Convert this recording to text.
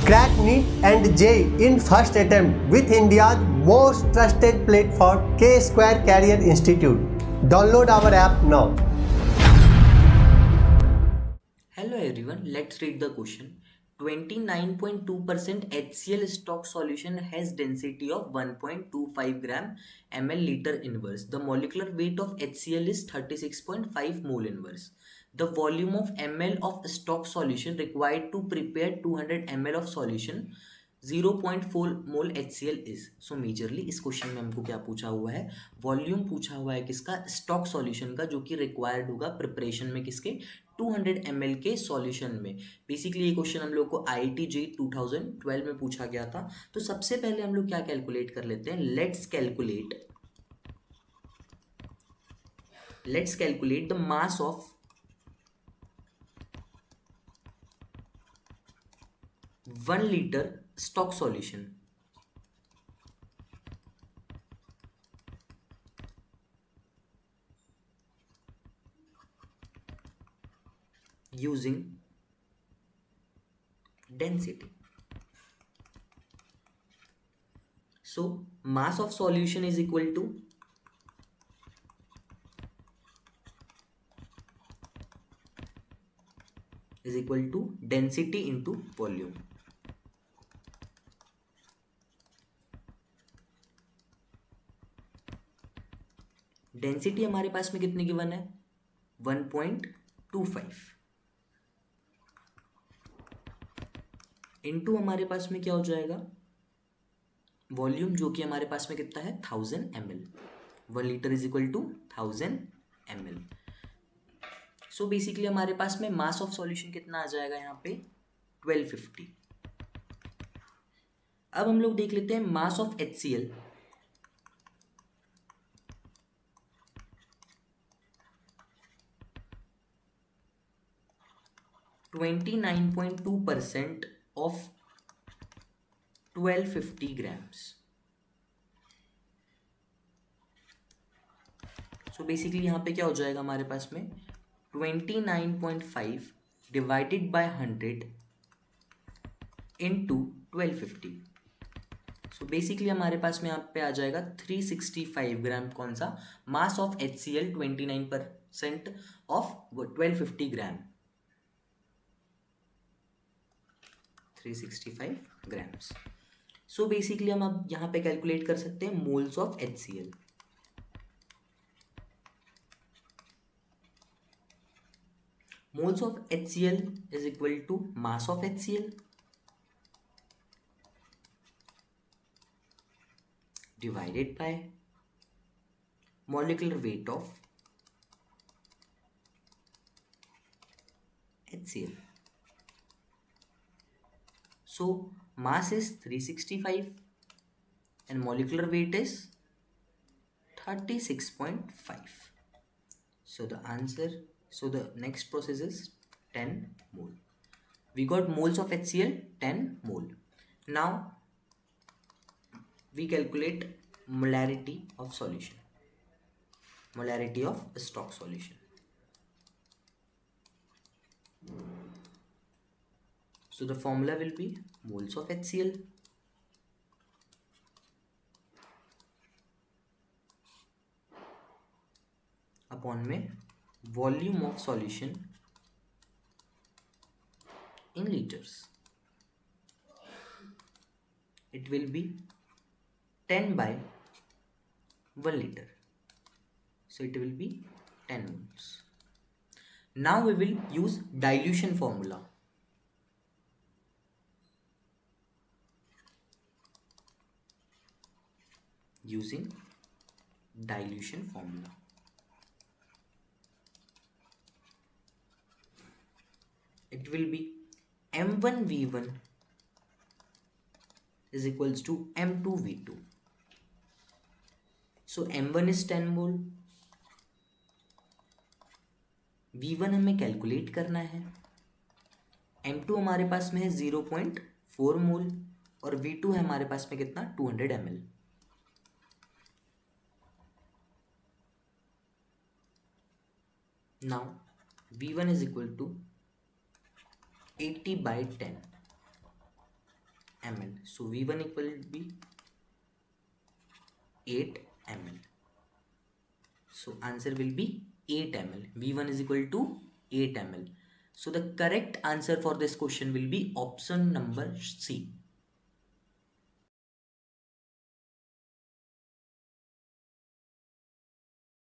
Crack NEET and JEE in first attempt with India's most trusted platform, K-Square Career Institute. Download our app now. Hello everyone, let's read the question. 29.2% HCl stock solution has density of 1.25 gram ml liter inverse. The molecular weight of HCl is 36.5 mole inverse. The volume of ml of stock solution required to prepare 200 ml of solution 0.4 mole HCl is so majorly इस question में हमको क्या पूछा हुआ है, volume पूछा हुआ है किसका, स्टॉक सॉल्यूशन का, जो कि रिक्वायर्ड होगा प्रिपरेशन में किसके, 200 ml के सॉल्यूशन में. बेसिकली ये क्वेश्चन हम लोग को IIT JEE 2012 में पूछा गया था. तो सबसे पहले हम लोग क्या कैलकुलेट कर लेते हैं, let's calculate the mass of 1 liter stock solution using density. So mass of solution is equal to density into volume. Density हमारे पास में कितनी गिवन है, 1.25 इनटू हमारे पास में क्या हो जाएगा, वॉल्यूम जो कि हमारे पास में कितना है 1000 ml. 1 litre is equal to 1000 ml. So basically हमारे पास में मास ऑफ सॉल्यूशन कितना आ जाएगा यहाँ पे 1250. अब हम लोग देख लेते हैं मास of HCl. (29.2% of 1250 grams. So basically यहाँ पे क्या हो जाएगा हमारे पास में 29.5 divided by 100 into 1250. So basically हमारे पास में यहाँ पे आ जाएगा 365 ग्राम. कौन सा, mass of HCl 29% of 1250 gram, 365 grams. So basically हम अब यहाँ पे कैलकुलेट कर सकते हैं moles of HCl. Moles of HCl is equal to mass of HCl divided by molecular weight of HCl. So mass is 365 and molecular weight is 36.5. So the next process is 10 mole. We got moles of HCl 10 mole. Now we calculate molarity of solution, molarity of stock solution. So the formula will be moles of HCl upon में volume of solution in liters. It will be 10 by 1 liter. So it will be 10 moles. Now we will use dilution formula. Using dilution formula, it will be M1V1 is equals to M2V2. So M1 is 10 mole, V1 हमें calculate करना है, M2 हमारे पास में है 0.4 मोल और V2 है हमारे पास में कितना 200 ml. Now V1 is equal to 80 by 10. ml. So V1 equal to be 8 ml. So answer will be 8 ml. V1 is equal to 8 ml. So the correct answer for this question will be option number C.